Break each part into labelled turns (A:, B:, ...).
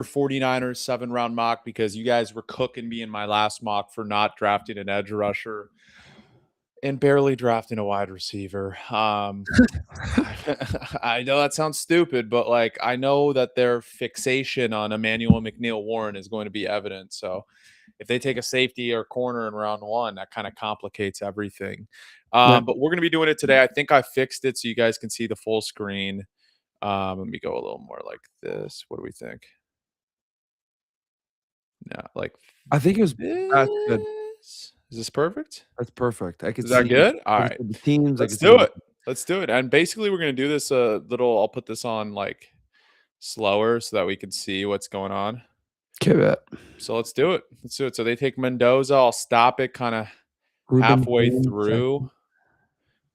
A: 49ers 7-round mock because you guys were cooking me in my last mock for not drafting an edge rusher and barely drafting a wide receiver. I know that sounds stupid, but like I know that their fixation on Emmanuel McNeil-Warren is going to be evident. So if they take a safety or corner in round 1, that kind of complicates everything. But we're going to be doing it today. I think I fixed it so you guys can see the full screen. Let me go a little more like this. What do we think? No, like
B: I think it was that's good.
A: Is this perfect?
B: That's perfect. I can
A: Is
B: see
A: that good? All
B: I can
A: right.
B: see the teams.
A: Let's do it. Let's do it. And basically, we're going to do this I'll put this on like slower so that we can see what's going on.
B: Okay,
A: so let's do it. Let's do it. So they take Mendoza. I'll stop it kind of halfway through.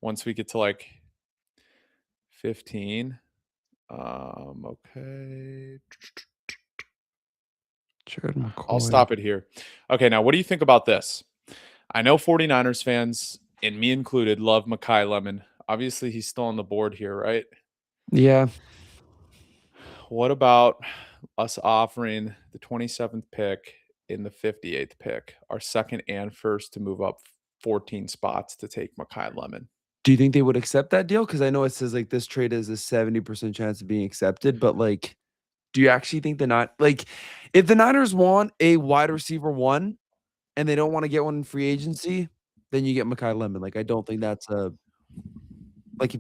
A: Once we get to like 15. Okay. I'll stop it here. Okay, now what do you think about this? I know 49ers fans, and me included, love Mekhi Lemon. Obviously, he's still on the board here, right?
B: Yeah.
A: What about us offering the 27th pick in the 58th pick, our second and first to move up 14 spots to take Mekhi Lemon?
B: Do you think they would accept that deal? Because I know it says like this trade has a 70% chance of being accepted, but like, do you actually think if the Niners want a wide receiver 1 and they don't want to get one in free agency, then you get Mekhi Lemon. Like, I don't think that's if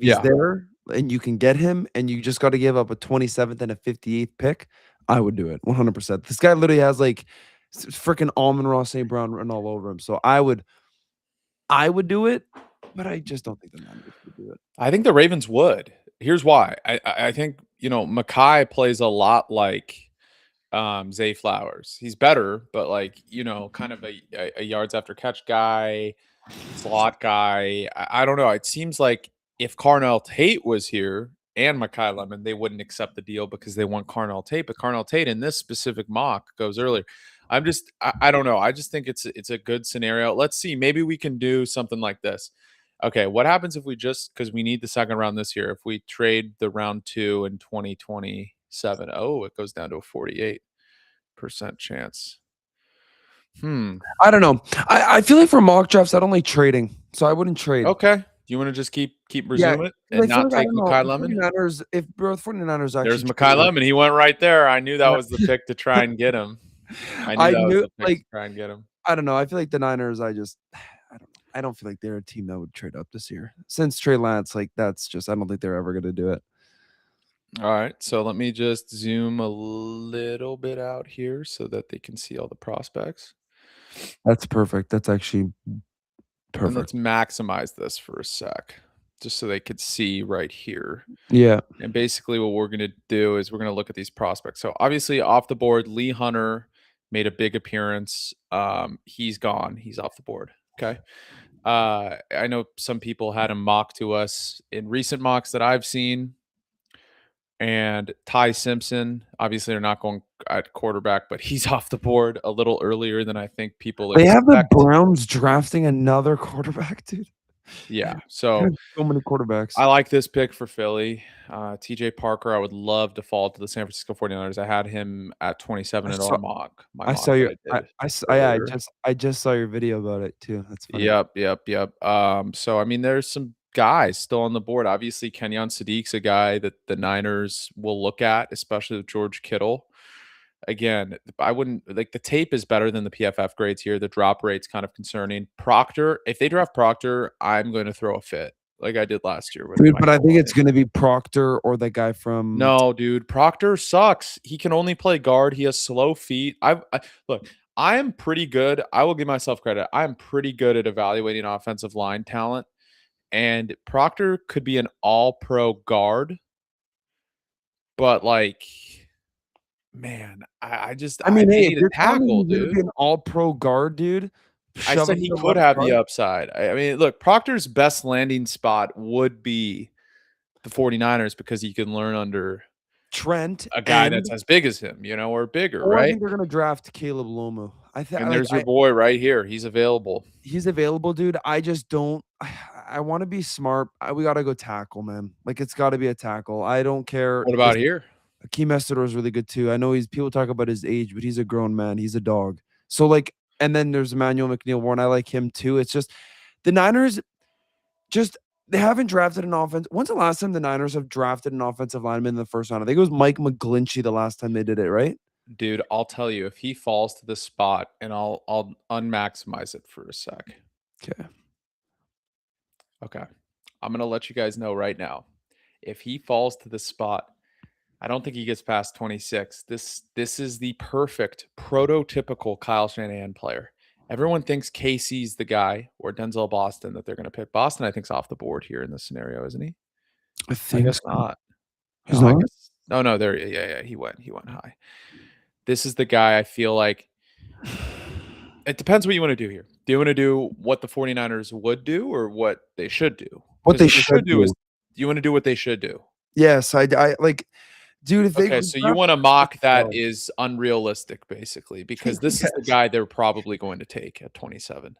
B: he's there and you can get him and you just got to give up a 27th and a 58th pick, I would do it 100%. This guy literally has like freaking Amon-Ra St. Brown written all over him. So I would do it, but I just don't think the Niners would do it.
A: I think the Ravens would. Here's why. I think, Mekhi plays a lot like Zay Flowers. He's better, but like, kind of a yards after catch guy, slot guy. I don't know. It seems like if Carnell Tate was here and Mekhi Lemon, they wouldn't accept the deal because they want Carnell Tate. But Carnell Tate in this specific mock goes earlier. I don't know. I just think it's a good scenario. Let's see. Maybe we can do something like this. Okay, what happens if we because we need the second round this year, if we trade the round 2 in 2027? Oh, it goes down to a 48% chance.
B: I don't know. I feel like for mock drafts, I don't like trading, so I wouldn't trade.
A: Okay. Do you want to just keep resume it and not take Mekhi Lemon?
B: If both 49ers actually
A: there's Mekhi Lemon, he went right there. I knew that was the pick to try and get him. I knew that was the pick to try and get him.
B: I don't know. I feel like the Niners. I don't feel like they're a team that would trade up this year. Since Trey Lance, I don't think they're ever going to do it.
A: All right. So let me just zoom a little bit out here so that they can see all the prospects.
B: That's perfect. That's actually perfect.
A: And let's maximize this for a sec, just so they could see right here.
B: Yeah.
A: And basically what we're going to do is we're going to look at these prospects. So obviously off the board, Lee Hunter made a big appearance. He's gone. He's off the board. Okay. I know some people had him mock to us in recent mocks that I've seen. And Ty Simpson, obviously they're not going at quarterback, but he's off the board a little earlier than I think people expect.
B: They have the Browns drafting another quarterback, dude.
A: Yeah, so
B: many quarterbacks.
A: I like this pick for Philly. TJ Parker, I would love to fall to the San Francisco 49ers. I had him at 27 in our mock.
B: I just saw your video about it too. That's funny.
A: Yep. So I mean, there's some guys still on the board. Obviously, Kenyon Sadiq's a guy that the Niners will look at, especially with George Kittle. Again, I wouldn't like the tape is better than the PFF grades here. The drop rate's kind of concerning. Proctor, if they draft Proctor, I'm going to throw a fit like I did last year.
B: Dude, but I think it's going to be Proctor or the guy from.
A: No, dude, Proctor sucks. He can only play guard. He has slow feet. Look, I am pretty good. I will give myself credit. I am pretty good at evaluating offensive line talent. And Proctor could be an all-pro guard. But, like, man, I mean, hey,
B: if you're tackle, dude. Be an all-pro guard, dude.
A: I said he could have the upside. I mean, look, Proctor's best landing spot would be the 49ers because he can learn under
B: Trent,
A: a guy that's as big as him, or bigger, right?
B: I think they're going to draft Caleb Lomu.
A: And there's your boy right here. He's available.
B: He's available, dude. I just don't. I want to be smart. We got to go tackle, man. Like, it's got to be a tackle. I don't care.
A: What about here?
B: Hakeem Estador is really good too. I know people talk about his age, but he's a grown man. He's a dog. So like, and then there's Emmanuel McNeil-Warren. I like him too. It's just the Niners just they haven't drafted an offense. When's the last time the Niners have drafted an offensive lineman in the first round? I think it was Mike McGlinchey the last time they did it, right?
A: Dude, I'll tell you, if he falls to the spot, and I'll unmaximize it for a sec.
B: Okay.
A: Okay. I'm gonna let you guys know right now. If he falls to the spot, I don't think he gets past 26. This is the perfect prototypical Kyle Shanahan player. Everyone thinks KC's the guy or Denzel Boston that they're gonna pick. Boston, I think, is off the board here in this scenario, isn't he?
B: I
A: I
B: think
A: guess
B: so.
A: not.
B: He's
A: No, I
B: not?
A: guess no, there yeah, he went high. This is the guy I feel like it depends what you wanna do here. Do you wanna do what the 49ers would do or what they should do?
B: What
A: Because
B: they
A: what they should
B: should
A: do is
B: do.
A: you wanna do what they should do.
B: Yes, I like, dude, if they
A: Okay,
B: would
A: so you
B: draft
A: wanna
B: Travis
A: mock that
B: Kelce.
A: is unrealistic, basically, because this is the
B: Yes.
A: guy they're probably going to take at 27.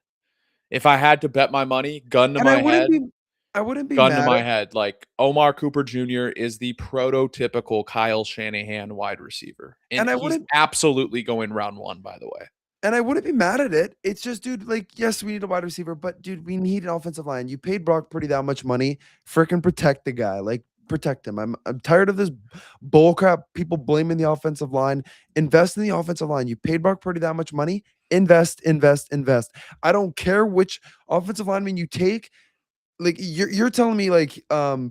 A: If I had to bet my money,
B: And I wouldn't be
A: gun to
B: mad
A: my
B: at
A: head, like, Omar Cooper Jr. is the prototypical Kyle Shanahan wide receiver, and
B: and I
A: he's
B: wouldn't
A: absolutely going round 1, by the way.
B: and I wouldn't be mad at it. It's just, dude, like, yes, we need a wide receiver, but dude, we need an offensive line. You paid Brock Purdy that much money. Freaking protect the guy. Like, protect him. I'm tired of this bull crap. People blaming the offensive line. Invest in the offensive line. You paid Brock Purdy that much money. Invest, invest, invest. I don't care which offensive lineman you take. Like, you're telling me like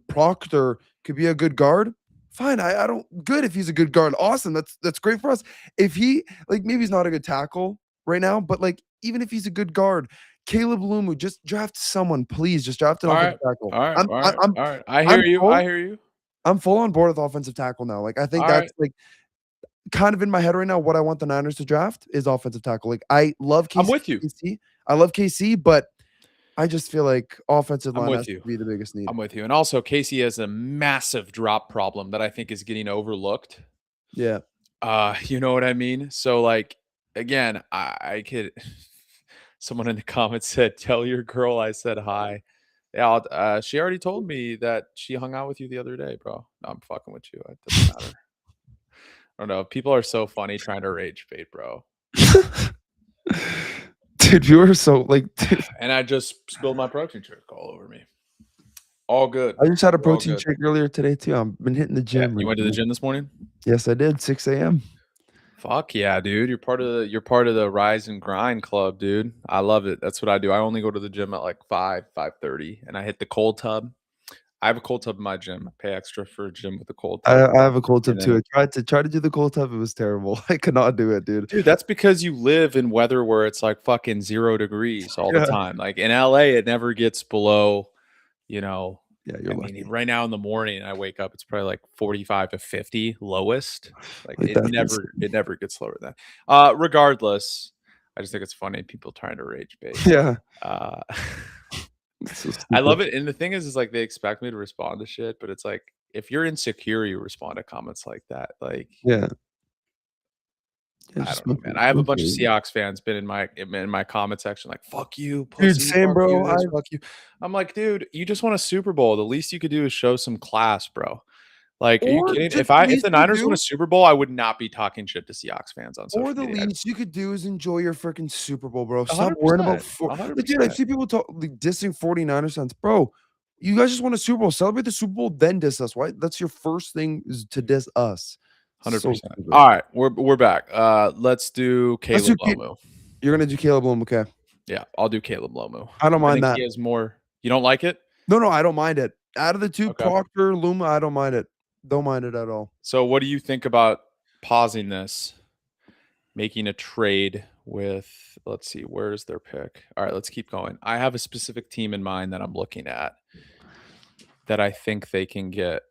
B: Proctor could be a good guard. Fine, I don't good if he's a good guard. Awesome. That's great for us. If he like maybe he's not a good tackle right now, but like even if he's a good guard, Caleb Lumu, just draft someone, please. Just draft an offensive
A: Alright,
B: tackle.
A: alright, alright, alright. I hear
B: I'm
A: you, I
B: full
A: hear you.
B: I'm full on board with offensive tackle now. Like I think that's
A: Alright.
B: like kind of in my head right now. What I want the Niners to draft is offensive tackle. Like I love
A: I'm with you.
B: KC. I love KC, but I just feel like offensive
A: I'm
B: line has
A: with
B: to
A: you.
B: be the biggest need.
A: I'm with you, and also, Casey has a massive drop problem that I think is getting overlooked.
B: Yeah.
A: You know what I mean? So, like, again, I could someone in the comments said, "Tell your girl I said hi." Yeah, she already told me that she hung out with you the other day, bro. No, I'm fucking with you. It doesn't matter. I don't know. People are so funny trying to rage bait, bro.
B: Dude, you are so like, dude,
A: And I just spilled my protein shake all over me. All good.
B: I just had a
A: We're all
B: protein
A: good.
B: shake earlier today too. I've been hitting the
A: Yeah,
B: gym
A: you went to the
B: recently.
A: gym this morning?
B: Yes, I did, 6 AM.
A: Fuck yeah, dude. You're part of the rise and grind club, dude. I love it. That's what I do. I only go to the gym at like 5:30, and I hit the cold tub. I have a cold tub in my gym. I pay extra for a gym with a cold
B: I
A: tub.
B: I have a cold tub
A: And
B: too.
A: then
B: I tried to do the cold tub, it was terrible. I could not do it, dude.
A: dude, that's because you live in weather where it's like fucking 0 degrees all the
B: Yeah.
A: time. Like in LA, it never gets below, you know,
B: Yeah,
A: I
B: you're
A: mean,
B: lucky.
A: right now in the morning I wake up, it's probably like 45 to 50 lowest. Like
B: Like, that's insane.
A: it never gets lower than that. Regardless, I just think it's funny people trying to rage bait.
B: Yeah.
A: Uh
B: It's so
A: I
B: stupid.
A: love it. And the thing is like they expect me to respond to shit, but it's like if you're insecure, you respond to comments like that. Like
B: Yeah. Yeah,
A: I
B: just
A: don't know, man. I have a
B: look
A: bunch of
B: good.
A: Seahawks fans been in my comment section like, "Fuck you,
B: Dude,
A: pussy.
B: same,
A: Fuck you,
B: bro.
A: this. Fuck you." I'm like, dude, you just won a Super Bowl. The least you could do is show some class, bro. Like, are you
B: Or
A: kidding?
B: just the
A: If
B: least
A: the
B: you could
A: Niners win a
B: do
A: Super Bowl, I would not be talking shit to Seahawks fans on
B: or
A: social
B: the
A: media.
B: least you could do is enjoy your freaking Super Bowl, bro. Stop worrying about
A: 100%.
B: like, dude, I
A: 100%.
B: see people talk like dissing 49ers fans. Bro, you guys just won a Super Bowl. Celebrate the Super Bowl, then diss us. Why? That's your first thing is to diss us. So
A: 100%.
B: stupid.
A: All right, we're back. Let's do
B: Let's
A: Caleb
B: do
A: Lomu.
B: you're gonna do Caleb Bloom, okay.
A: Yeah, I'll do Caleb Lomu.
B: I don't
A: I
B: mind
A: think
B: that.
A: he has more. You don't like it?
B: No, I don't mind it. Out of the 2,
A: Okay.
B: Proctor, Luma, I don't mind it. Don't mind it at all.
A: So what do you think about pausing this, making a trade with, let's see, where's their pick? All right, let's keep going. I have a specific team in mind that I'm looking at that I think they can get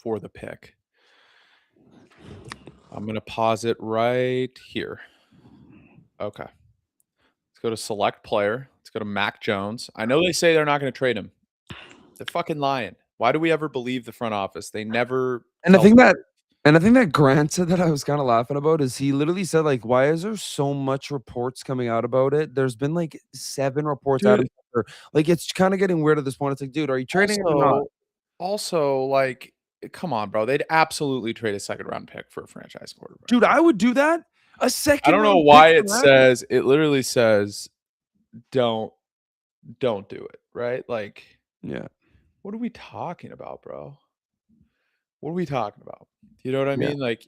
A: for the pick. I'm going to pause it right here. Okay. Let's go to select player. Let's go to Mac Jones. I know they say they're not going to trade him. They're fucking lying. Why do we ever believe the front office? They never
B: And
A: tell the truth.
B: I think that Grant said that I was kinda laughing about is he literally said, like, "Why is there so much reports coming out about it?" There's been, like, 7 reports out
A: Dude,
B: of like, it's kinda getting weird at this point. It's like, "Dude, are you trading him or not?"
A: also, like come on, bro. They'd absolutely trade a second round pick for a franchise quarterback.
B: Dude, I would do that. A
A: I
B: second
A: don't know
B: round pick
A: why
B: for that?
A: it literally says don't don't do it, right? Like,
B: Yeah.
A: what are we talking about, bro? What are we talking about? You know what I
B: Yeah.
A: mean? Like,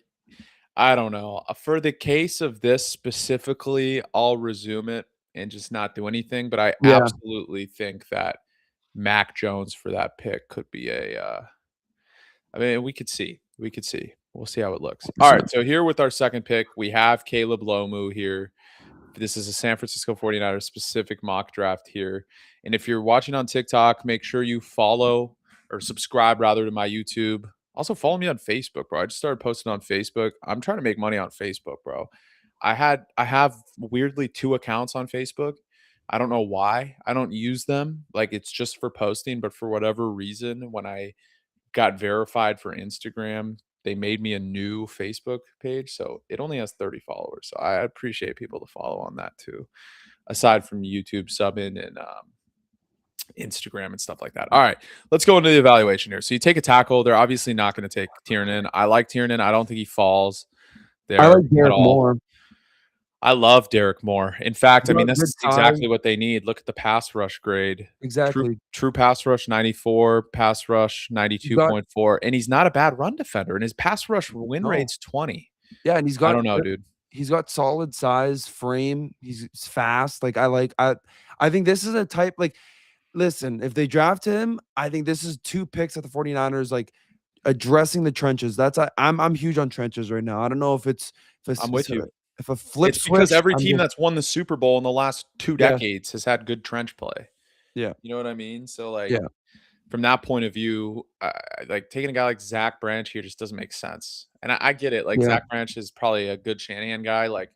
A: I don't know. For the case of this specifically, I'll resume it and just not do anything. But I
B: Yeah.
A: absolutely think that Mac Jones for that pick could be I mean, we could see. We could see. We'll see how it looks. All right.
B: 100%.
A: So here with our second pick, we have Caleb Lomu here. This is a San Francisco 49ers specific mock draft here. And if you're watching on TikTok, make sure you follow or subscribe rather to my YouTube. Also follow me on Facebook, bro. I just started posting on Facebook. I'm trying to make money on Facebook, bro. I have weirdly 2 accounts on Facebook. I don't know why. I don't use them. Like it's just for posting, but for whatever reason when I got verified for Instagram, they made me a new Facebook page, so it only has 30 followers. So I appreciate people to follow on that too, aside from YouTube subbing and Instagram and stuff like that. All right, let's go into the evaluation here. So you take a tackle. They're obviously not going to take Tiernan. I like Tiernan. I don't think he falls
B: I
A: there
B: like
A: at
B: Derek
A: all.
B: Moore.
A: I love Derek Moore. In fact, I
B: He's
A: mean,
B: got
A: this
B: good
A: is
B: size.
A: exactly what they need. Look at the pass rush grade. True,
B: Exactly.
A: true pass rush 94, pass rush
B: He's got
A: 92.4, and he's not a bad run defender. And his pass rush win
B: no.
A: rate's 20.
B: Yeah, and he's
A: I
B: got
A: don't know, dude.
B: he's got solid size, frame. He's fast. Like I think this is a type like listen, if they draft him, I think this is 2 picks at the 49ers like addressing the trenches. I'm huge on trenches right now. I don't know
A: I'm with you.
B: if a flip
A: It's because
B: switch,
A: every
B: I'm
A: team
B: just
A: that's won the Super Bowl in the last 2
B: yeah,
A: decades has had good trench play.
B: yeah,
A: You know what I mean? So, like,
B: yeah,
A: from that point of view, like taking a guy like Zach Branch here just doesn't make sense. And I get it. Like
B: yeah,
A: Zach Branch is probably a good Shanahan guy. Like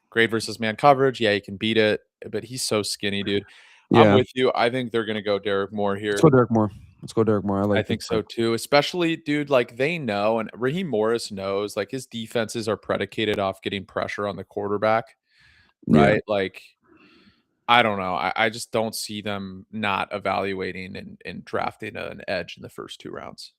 A: great versus man coverage. Yeah, he can beat it, but he's so skinny, dude. I'm
B: yeah.
A: with you. I think they're gonna go Derek Moore
B: Let's
A: here.
B: go Derek Moore. Let's go Derek Moore. I
A: I
B: like this
A: think
B: pick.
A: so too. Especially, dude, like they know, and Raheem Morris knows, like his defenses are predicated off getting pressure on the quarterback,
B: Yeah.
A: right? Like I don't know. I just don't see them not evaluating and drafting an edge in the first 2 rounds.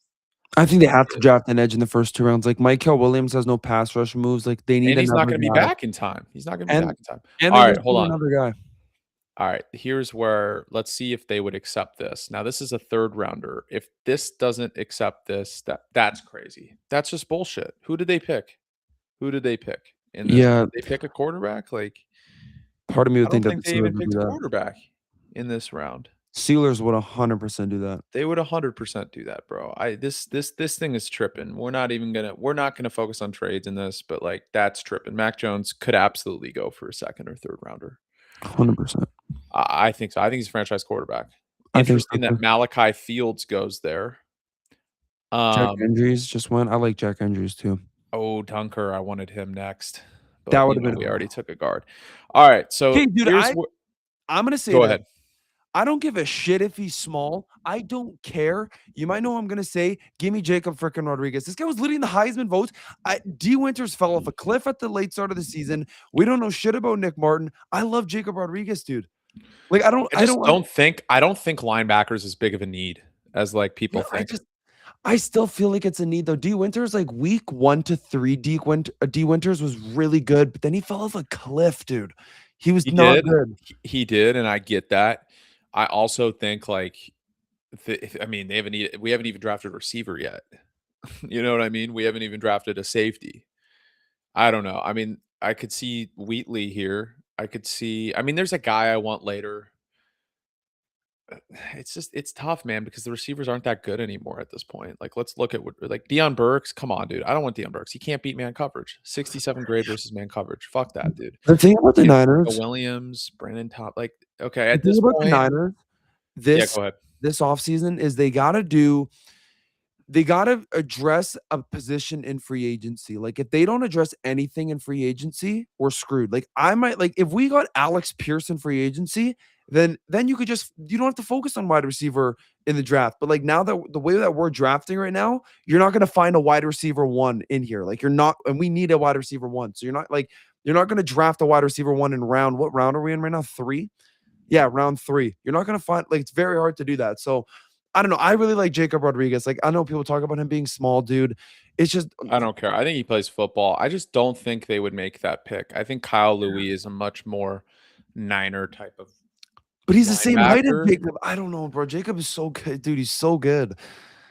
B: I
A: Just
B: think they
A: don't
B: have
A: see
B: to
A: it.
B: draft an edge in the first 2 rounds. Like Michael Williams has no pass rush moves. Like they need
A: And he's not
B: another
A: gonna be
B: guy.
A: back in time. He's not gonna be
B: And
A: back in time.
B: and they
A: Alright,
B: just
A: hold
B: need
A: on.
B: another guy.
A: Alright, here's where let's see if they would accept this. Now, this is a 3rd rounder. If this doesn't accept this, that's crazy. That's just bullshit. Who did they pick? Who did they pick in this?
B: Yeah,
A: Did they pick a quarterback? Like,
B: part of me
A: I
B: would think
A: don't
B: that the
A: think they even
B: Steelers would
A: picked
B: do
A: a
B: that.
A: quarterback in this round.
B: Steelers would 100% do that.
A: They would 100% do that, bro. This thing is tripping. We're not gonna focus on trades in this, but like that's tripping. Mac Jones could absolutely go for a 2nd or 3rd rounder.
B: 100%.
A: I think so. I think he's a franchise quarterback.
B: I think so
A: Interesting that
B: too.
A: Malachi Fields goes there.
B: Jack
A: Um,
B: Andrews just went. I like Jack Andrews too.
A: oh, Dunker, I wanted him next,
B: That
A: but
B: would have been
A: we already took a guard. All right, so
B: okay, dude.
A: here's what.
B: I'm gonna say
A: Go
B: this.
A: ahead.
B: I don't give a shit if he's small. I don't care. You might know what I'm gonna say. Give me Jacob frickin' Rodriguez. This guy was leading the Heisman votes. D. Winters fell off a cliff at the late start of the season. We don't know shit about Nick Martin. I love Jacob Rodriguez, dude. Like
A: I don't think linebackers as big of a need as like people
B: yeah,
A: think.
B: I still feel like it's a need though. D. Winters, like week 1 to 3, D. Winters was really good, but then he fell off a cliff, dude. He was
A: He
B: not
A: did.
B: good.
A: He did, and I get that. I also think like I mean, we haven't even drafted a receiver yet. You know what I mean? We haven't even drafted a safety. I don't know. I mean, I could see Wheatley here. I mean, there's a guy I want later. It's tough, man, because the receivers aren't that good anymore at this point. Like, let's look at what like Deion Burks. Come on, dude. I don't want Deion Burks. He can't beat man coverage. 67 grade versus man coverage. Fuck that, dude.
B: The thing about the
A: Antonio
B: Niners,
A: Williams, Brandon Top. Like, okay,
B: the
A: at
B: thing
A: this
B: about the
A: point,
B: Niners,
A: yeah,
B: this
A: go ahead.
B: this offseason is they gotta address a position in free agency. Like if they don't address anything in free agency, we're screwed. Like I might like if we got Alex Pierce in free agency, then you don't have to focus on wide receiver in the draft. But like now that the way that we're drafting right now, you're not gonna find a wide receiver 1 in here. Like you're not, and we need a wide receiver 1. So you're not gonna draft a wide receiver 1 in round. What round are we in right now? 3? Yeah, round 3. You're not gonna find like it's very hard to do that. So I don't know. I really like Jacob Rodriguez. Like I know people talk about him being small, dude. It's just,
A: I don't care. I think he plays football. I just don't think they would make that pick. I think Kyle Louis is a much more Niner type of
B: but he's the same height as
A: linebacker.
B: Jacob. I don't know, bro. Jacob is so good, dude. He's so good.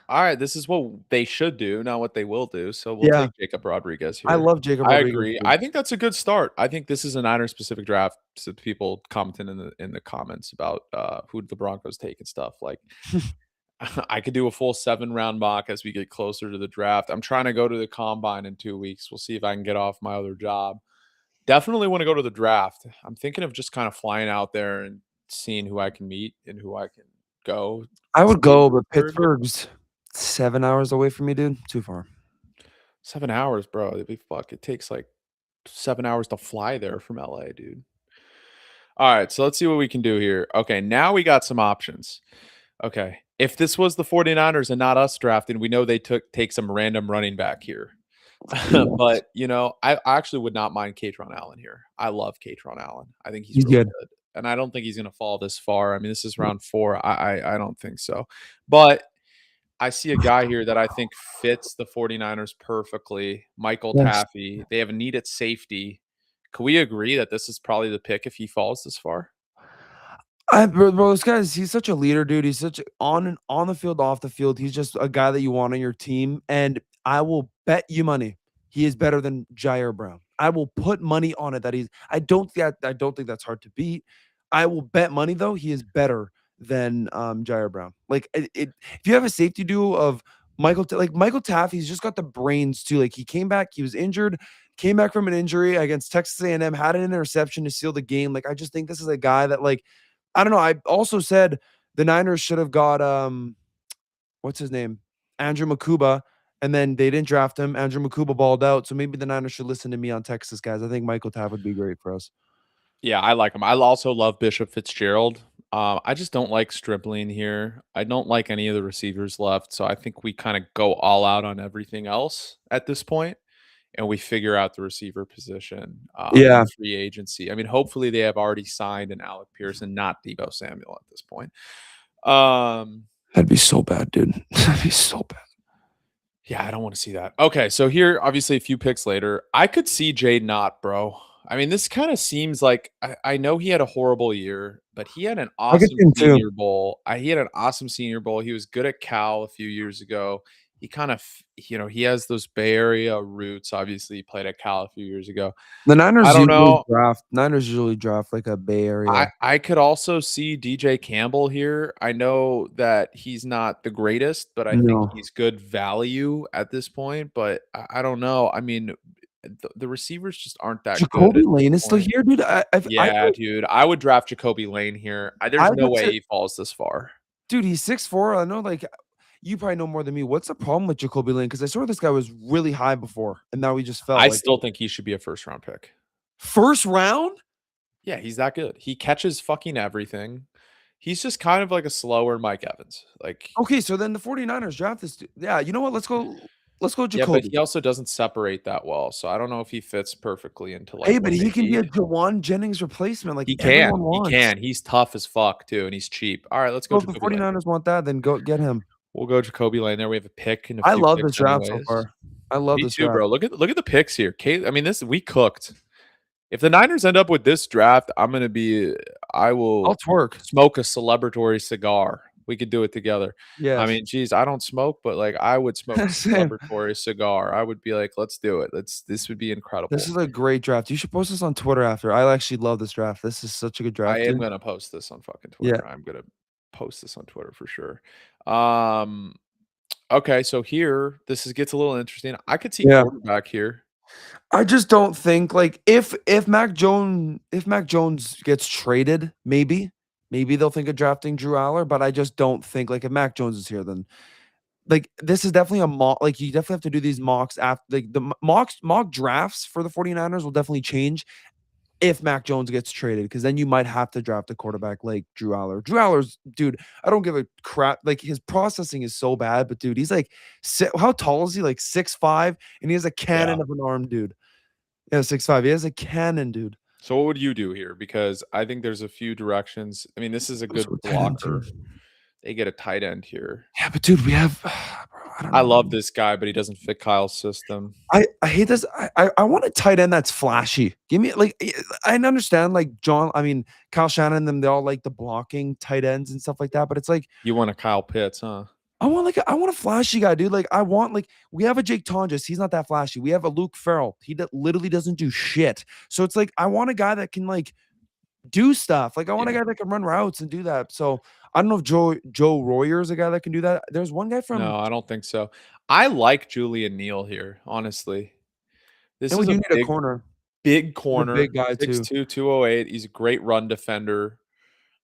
A: All right, this is what they should do, not what they will do. So we'll
B: Yeah,
A: take Jacob Rodriguez
B: I
A: here.
B: love Jacob
A: I
B: Rodriguez,
A: agree.
B: dude.
A: I think that's a good start. I think this is a Niner specific draft. So people commenting in the comments about who the Broncos take and stuff. Like I could do a full 7 round mock as we get closer to the draft. I'm trying to go to the combine in 2 weeks. We'll see if I can get off my other job. Definitely want to go to the draft. I'm thinking of just kind of flying out there and seeing who I can meet and who I can go
B: I would
A: stay
B: go,
A: with
B: but
A: for.
B: Pittsburgh's 7 hours away from me, dude. Too far.
A: 7 hours, bro. It'd be fuck. It takes like 7 hours to fly there from LA, dude. All right, so let's see what we can do here. Okay, now we got some options. Okay. If this was the 49ers and not us drafting, we know they take some random running back here.
B: Yes.
A: But, I actually would not mind Katron Allen here. I love Katron Allen. I think he's
B: He's
A: really
B: good.
A: good. And I don't think he's going to fall this far. I mean, this is round 4. I don't think so. But I see a guy here that I think fits the 49ers perfectly, Michael
B: Yes.
A: Taffy. They have a need at safety. Can we agree that this is probably the pick if he falls this far?
B: Bro, this guy's he's such a leader, dude. He's such on the field, off the field. He's just a guy that you want on your team. And I will bet you money he is better than Jair Brown. I will put money on it that he's. I don't think that's hard to beat. I will bet money though he is better than Jair Brown. Like if you have a safety duo of Michael Taff, he's just got the brains too. Like he came back, he was injured, came back from an injury against Texas A&M, had an interception to seal the game. Like I just think this is a guy that like I don't know. I also said the Niners should have got what's his name? Andrew Makuba, and then they didn't draft him. Andrew Makuba balled out. So maybe the Niners should listen to me on Texas, guys. I think Michael Tapp would be great for us.
A: Yeah, I like him. I also love Bishop Fitzgerald. I just don't like Stripling here. I don't like any of the receivers left. So I think we kind of go all out on everything else at this point, and we figure out the receiver position in
B: Yeah,
A: free agency. I mean, hopefully they have already signed an Alec Pearson, not Debo Samuel at this point. Um,
B: that'd be so bad, dude. That'd be so bad.
A: Yeah, I don't want to see that. Okay, so here, obviously, a few picks later, I could see Jade Knott, bro. I mean, this kind of seems like I know he had a horrible year, but he had an
B: I could
A: awesome
B: see him too.
A: Senior Bowl. He had an awesome Senior Bowl. He was good at Cal a few years ago. He kind of, he has those Bay Area roots. Obviously, he played at Cal a few years ago.
B: The
A: I don't know.
B: Niners usually draft like a Bay
A: I
B: Area.
A: I could also see DJ Campbell here. I know that he's not the greatest, but I think
B: No.
A: he's good value at this point, but I don't know. I mean, the receivers just aren't that good
B: Jacoby
A: at this
B: Lane is still
A: point.
B: here, dude. I
A: Yeah, dude. I would draft Jacoby Lane here. There's
B: I
A: no
B: would
A: way
B: say,
A: he falls this far.
B: dude, he's 6'4". I know, like, you probably know more than me. What's the problem with Jacoby Lane? Because I saw this guy was really high before, and now he just fell.
A: I
B: Like,
A: still think he should be a first round pick.
B: first round?
A: Yeah, he's that good. He catches fucking everything. He's just kind of like a slower Mike Evans. Like,
B: Okay, so then the 49ers draft this dude. Yeah, you know what? Let's go
A: yeah, but
B: Jacoby.
A: he also doesn't separate that well. So I don't know if he fits perfectly into like
B: Hey, but
A: what
B: he
A: they
B: can be a
A: need.
B: Jawan Jennings replacement like
A: He can.
B: everyone
A: He
B: wants.
A: can. He's tough as fuck too, and he's cheap. All right, let's go
B: So if the
A: Jacoby Lane.
B: 49ers want that, then go get him.
A: We'll go Jacoby Lane there. We have a pick and a
B: I
A: few
B: love this
A: picks
B: draft so
A: anyways.
B: far. I love
A: Me
B: this
A: too,
B: draft.
A: bro. Look at the picks here. Kate, I mean, this we cooked. If the Niners end up with this draft, I
B: I'll
A: will
B: twerk.
A: smoke a celebratory cigar. We could do it together. I
B: Yes.
A: mean, geez, I don't smoke, but like I would smoke a
B: Same.
A: celebratory cigar. I would be like, let's do it. This would be
B: This
A: incredible.
B: is a great draft. You should post this on Twitter after. I actually love this draft. This is such a good
A: I
B: draft,
A: am
B: dude.
A: gonna post this on fucking
B: Yeah.
A: Twitter. I'm gonna post this on Twitter for sure. Um, okay, so here gets a little interesting. I could see
B: Yeah.
A: quarterback here.
B: I just don't think like if Mac Jones gets traded, maybe they'll think of drafting Drew Aller, but I just don't think like if Mac Jones is here, then like this is definitely a mock. Like you definitely have to do these mocks after like mock drafts for the 49ers will definitely change if Mac Jones gets traded, because then you might have to draft a quarterback like Drew Aller. Drew Aller's dude, I don't give a crap. Like his processing is so bad, but dude, he's like how tall is he? Like 6'5", and he has a
A: Yeah.
B: cannon of an arm, dude. Yeah, 6'5". He has a cannon, dude.
A: So what would you do here? Because I think there's a few directions. I mean, this is a
B: Also
A: good
B: a 10 too.
A: blocker. They get a tight end here.
B: Yeah, but dude, we have bro, I don't
A: I
B: know,
A: love
B: man.
A: this guy, but he doesn't fit Kyle's system.
B: I hate this. I want a tight end that's flashy. Give me like I understand like Kyle Shannon and them, they all like the blocking tight ends and stuff like that. But it's like
A: You want a Kyle Pitts, huh?
B: I want a flashy guy, dude. Like I want like we have a Jake Tonjes, he's not that flashy. We have a Luke Farrell, literally doesn't do shit. So it's like I want a guy that can like do stuff. Like I want a
A: Yeah.
B: guy that can run routes and do that. So I don't know if Joe Royer is a guy that can do that. There's one guy from
A: No, I don't think so. I like Julian Neal here, honestly. This
B: and we
A: is
B: do
A: a
B: need a corner.
A: big
B: He's a big
A: corner,
B: guy too.
A: 6'2", 208. He's a great run defender.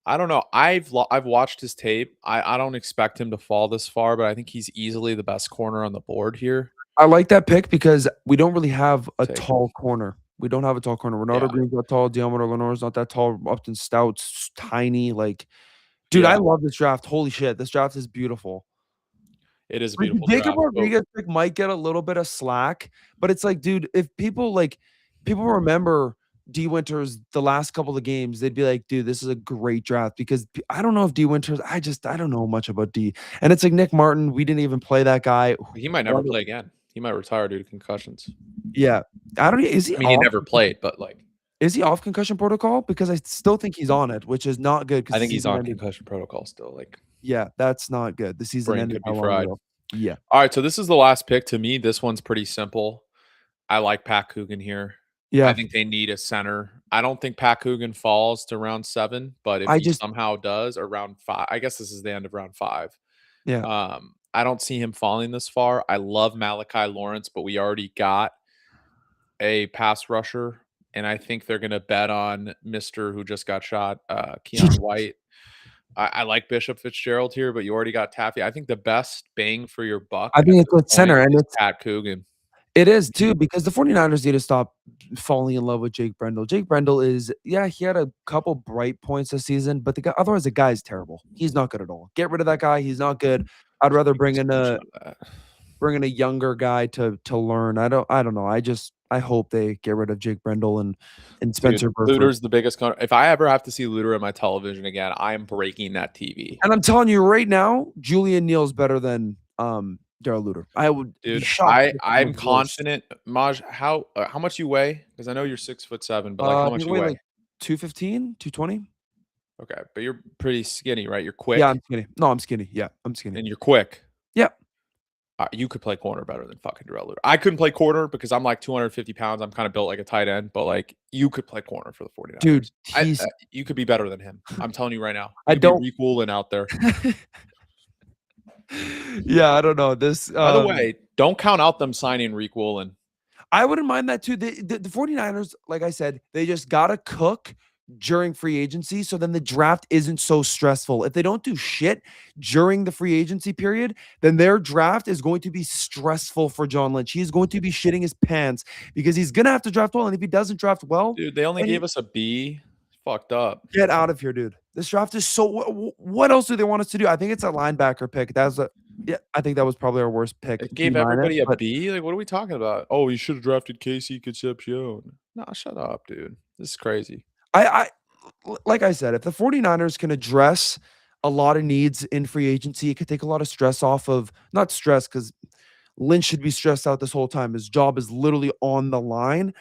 A: I don't know. I've watched his tape. I don't expect him to fall this far, but I think he's easily the best corner on the board here.
B: I like that pick because we don't really have a
A: Take him.
B: tall corner. We don't have a tall corner.
A: Yeah.
B: Ronaldo Green's not tall. Diamondo Lenore's not that tall. Upton Stout's tiny. Like, dude, I
A: Yeah.
B: love this draft. Holy shit, this draft is beautiful.
A: It is a
B: Like the
A: beautiful
B: Jacob
A: draft. But
B: Rodriguez pick might get a little bit of slack, but it's like, dude, if people remember D Winters the last couple of games, they'd be like, dude, this is a great draft because I don't know if D Winters, I don't know much about D. And it's like Nick Martin, we didn't even play that guy.
A: he might never play again. He might retire due to concussions.
B: Yeah. I don't is he
A: I mean, he
B: off?
A: never played, but like
B: Is he off concussion protocol? Because I still think he's on it, which is not good because
A: I
B: the
A: think he's
B: season
A: on
B: ended.
A: concussion protocol still. Like
B: Yeah, that's not good. The season
A: brain
B: ended
A: could be
B: how long
A: fried.
B: ago? Yeah.
A: All right, so this is the last pick. To me, this one's pretty simple. I like Pat Coogan here. I
B: Yeah.
A: think they need a center. I don't think Pat Coogan falls to round 7, but if
B: I
A: he
B: just
A: somehow does, or round 5, I guess this is the end of round 5.
B: yeah.
A: I don't see him falling this far. I love Malachi Lawrence, but we already got a pass rusher, and I think they're gonna bet on Mister who just got shot, Keon White. I like Bishop Fitzgerald here, but you already got Taffy. I think the best bang for your buck
B: I
A: at
B: think it's
A: this
B: with
A: point
B: center and
A: is
B: it's
A: Pat Coogan.
B: it is too because the 49ers need to stop falling in love with Jake Brendel. Jake Brendel is yeah, he had a couple bright points this season, but the guy is terrible. He's not good at all. Get rid of that guy. He's not good. I'd rather
A: Take a screenshot of that.
B: bring in a younger guy to learn. I don't know. I hope they get rid of Jake Brendel and
A: Dude,
B: Spencer Burford.
A: Luter's the biggest if I ever have to see Luter on my television again, I am breaking that TV.
B: And I'm telling you right now, Julian Neal's better than Daryl Luter. I would be
A: Dude,
B: shocked if he
A: I'm
B: was worse.
A: confident. Maj, how much you weigh? Because I know you're 6'7", but like how
B: I
A: much
B: think I
A: you
B: weigh
A: weigh?
B: like 215, 220.
A: Okay, but you're pretty skinny, right? You're
B: Yeah,
A: quick
B: I'm skinny. No, I'm skinny. Yeah, I'm skinny.
A: and you're quick.
B: Yeah.
A: You could play corner better than fucking Darrell Luter. I couldn't play corner because I'm like 250 pounds. I'm kind of built like a tight end, but like you could play corner for the 49ers.
B: Dude,
A: You could be better than him. I'm telling you right now.
B: I
A: You'd
B: don't
A: be Reek Woolen out there.
B: Yeah, I don't know. This
A: By the way, don't count out them signing Reek Woolen.
B: I wouldn't mind that too. The 49ers, like I said, they just gotta cook during free agency. So then the draft isn't so stressful. If they don't do shit during the free agency period, then their draft is going to be stressful for John Lynch. He's going to be shitting his pants because he's gonna have to draft well. And if he doesn't draft well,
A: Dude, they only gave us a B. Fucked up.
B: get out of here, dude. This draft is so. What else do they want us to do? I think it's a linebacker pick. I think that was probably our worst pick.
A: It gave
B: B minus,
A: everybody a
B: but
A: B. Like, what are we talking about? Oh, you should have drafted Casey Concepcion. Nah, shut up, dude. This is crazy.
B: I like I said, if the 49ers can address a lot of needs in free agency, it could take a lot of stress off of not stress because Lynch should be stressed out this whole time. His job is literally on the line.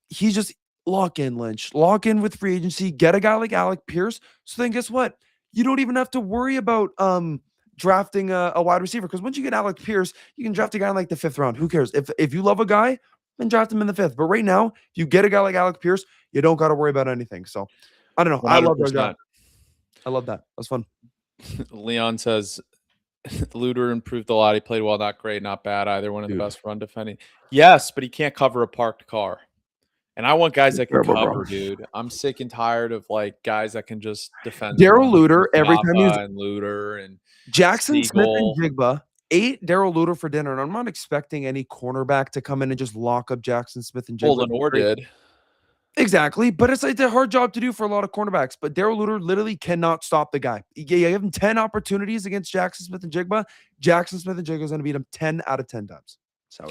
B: He's just lock in Lynch, lock in with free agency, get a guy like Alec Pierce. So then guess what? You don't even have to worry about drafting a wide receiver because once you get Alec Pierce, you can draft a guy in like the 5th round. Who cares? If you love a guy, then draft him in the 5th. But right now, if you get a guy like Alec Pierce, you don't got to worry about anything. So I don't know. I love their draft.
A: 100%.
B: I love that. That was fun.
A: Leon says Luter improved a lot. He played well, not great, not bad either. One of the
B: Dude.
A: best run defending. Yes, but he can't cover a parked car. And I want guys that can
B: Terrible, bro.
A: cover, dude. I'm sick and tired of like guys that can just defend.
B: Daryl Luter, every time he's
A: and Luter and
B: Jackson Smith and
A: Siegel.
B: Jigba ate Daryl Luter for dinner. And I'm not expecting any cornerback to come in and just lock up Jackson Smith and Jigba.
A: Well, Lenore did.
B: Exactly. But it's like a hard job to do for a lot of cornerbacks. But Daryl Luter literally cannot stop the guy. You give him 10 opportunities against Jackson Smith and Jigba. Jackson Smith and Jigba is going to beat him 10 out of 10 times. So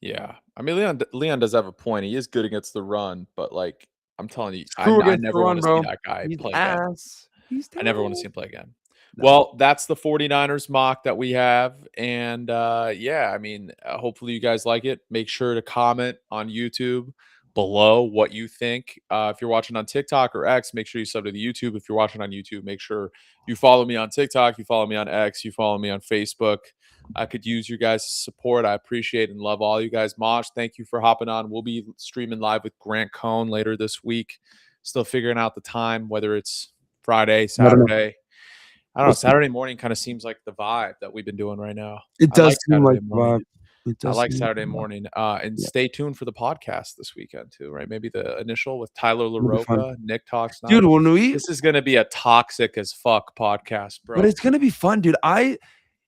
A: Yeah. I mean, Leon does have a point. He is good against the run, but like I'm telling you, I
B: screw against
A: never
B: the
A: want
B: run,
A: to see
B: bro.
A: that guy
B: He's
A: play again.
B: ass. He's
A: I never want to see
B: terrible.
A: him play again. Well, that's the 49ers mock that we have, and, yeah, I mean, hopefully you guys like it. Make sure to comment on YouTube below what you think. If you're watching on TikTok or X, make sure you sub to the YouTube. If you're watching on YouTube, make sure you follow me on TikTok, you follow me on X, you follow me on Facebook. I could use your guys' support. I appreciate and love all you guys. Mosh, thank you for hopping on. We'll be streaming live with Grant Cohn later this week. Still figuring out the time, whether it's Friday,
B: I don't know.
A: Saturday. I don't
B: We'll
A: know,
B: see.
A: Saturday morning kinda seems like the vibe that we've been doing right now.
B: It
A: I like
B: does seem
A: Saturday
B: like
A: morning.
B: vibe. It
A: I
B: does
A: like
B: seem like
A: Saturday
B: vibe.
A: morning, and
B: Yeah,
A: stay tuned for the podcast this weekend too, right? Maybe the initial with Tyler
B: it'll be fun.
A: LaRocca, Nick Talks
B: Dude,
A: Niners.
B: when we
A: This is gonna be a toxic as fuck podcast,
B: but
A: bro.
B: it's gonna be fun, dude. If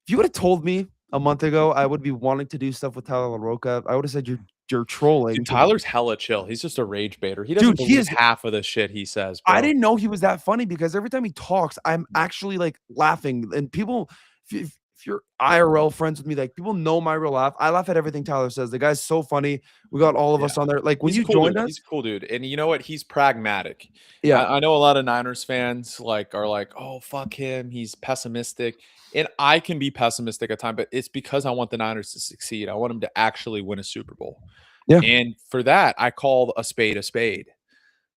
B: you would've told me a month ago I would be wanting to do stuff with Tyler LaRocca, I would've said you're
A: Dude,
B: trolling to
A: Tyler's hella chill. He's just a rage baiter. He doesn't
B: dude, he
A: believe
B: is
A: half of the shit he says,
B: I
A: bro.
B: didn't know he was that funny because every time he talks, I'm actually, like, laughing, and people if you're IRL friends with me, like, people know my real laugh. I laugh at everything Tyler says. The guy's so funny. We got all of
A: Yeah.
B: us on there. Like, when
A: He's a
B: you
A: cool
B: joined
A: dude.
B: us
A: He's a cool dude, and you know what? He's pragmatic.
B: yeah,
A: I know a lot of Niners fans, like, are like, "Oh, fuck him, he's pessimistic," and I can be pessimistic at times, but it's because I want the Niners to succeed. I want them to actually win a Super Bowl,
B: yeah,
A: and for that, I call a spade a spade.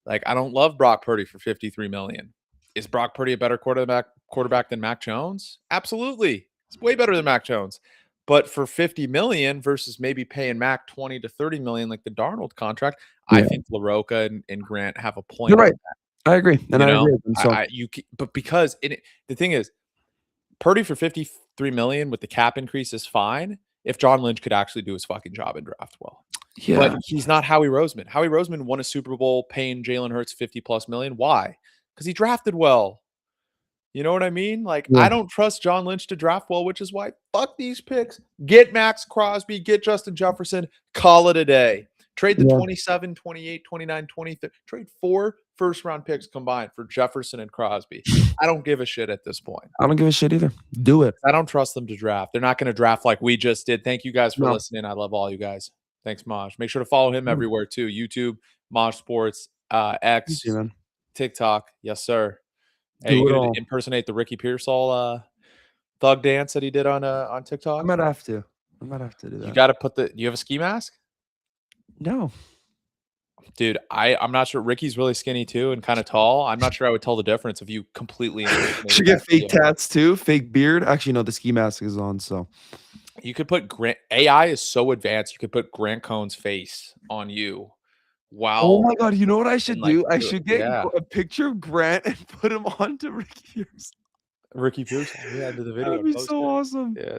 A: Like, I don't love Brock Purdy for 53 million. Is Brock Purdy a better quarterback than Mac Jones? Absolutely. He's way better than Mac Jones. But for 50 million versus maybe paying Mac 20 to 30 million like the Darnold contract, I
B: yeah.
A: think LaRocca and Grant have a
B: You're
A: point on
B: right.
A: that.
B: I agree, and
A: You
B: I agree
A: know?
B: with him, so
A: But because the thing is, Purdy for 53 million with the cap increase is fine if John Lynch could actually do his fucking job and draft well. But
B: yeah,
A: he's not Howie Roseman. Howie Roseman won a Super Bowl paying Jalen Hurts 50 plus million. Why? Because he drafted well. You know what I mean? Like,
B: yeah,
A: I don't trust John Lynch to draft well, which is why fuck these picks. Get Max Crosby, get Justin Jefferson, call it a day. Trade the
B: yeah.
A: 27, 28, 29, 20. Trade 4 first round picks combined for Jefferson and Crosby. I don't give a shit at this point.
B: I don't give a shit either. Do it.
A: I don't trust them to draft. They're not going to draft like we just did. Thank you guys for
B: No.
A: listening. I love all you guys. Thanks, Maj. Make sure to follow him
B: Mm,
A: everywhere too. YouTube, Maj Sports,
B: you too,
A: X,
B: man.
A: TikTok. Yes, sir. Hey,
B: Do
A: you
B: it
A: gonna
B: all.
A: impersonate the Ricky Pearsall thug dance that he did on
B: I
A: TikTok?
B: might have to. I might have to do
A: You
B: that.
A: gotta put the do you have a ski mask?
B: No.
A: Dude, I'm not sure. Ricky's really skinny too and kind of tall. I'm not sure I would tell the difference if you completely
B: Should
A: impersonated
B: get
A: that
B: fake
A: video.
B: tats too, fake beard. Actually, no, the ski mask is on, so
A: You could put Grant AI is so advanced, you could put Grant Cohn's face on you
B: oh
A: while
B: my god, you know what I
A: and
B: should
A: like
B: do? I
A: do it.
B: should get
A: Yeah.
B: a picture of Grant and put him onto Ricky Pierce.
A: Ricky Pearsall. Yeah, I did the video
B: That'd
A: and
B: be
A: post
B: so
A: it.
B: awesome.
A: Yeah.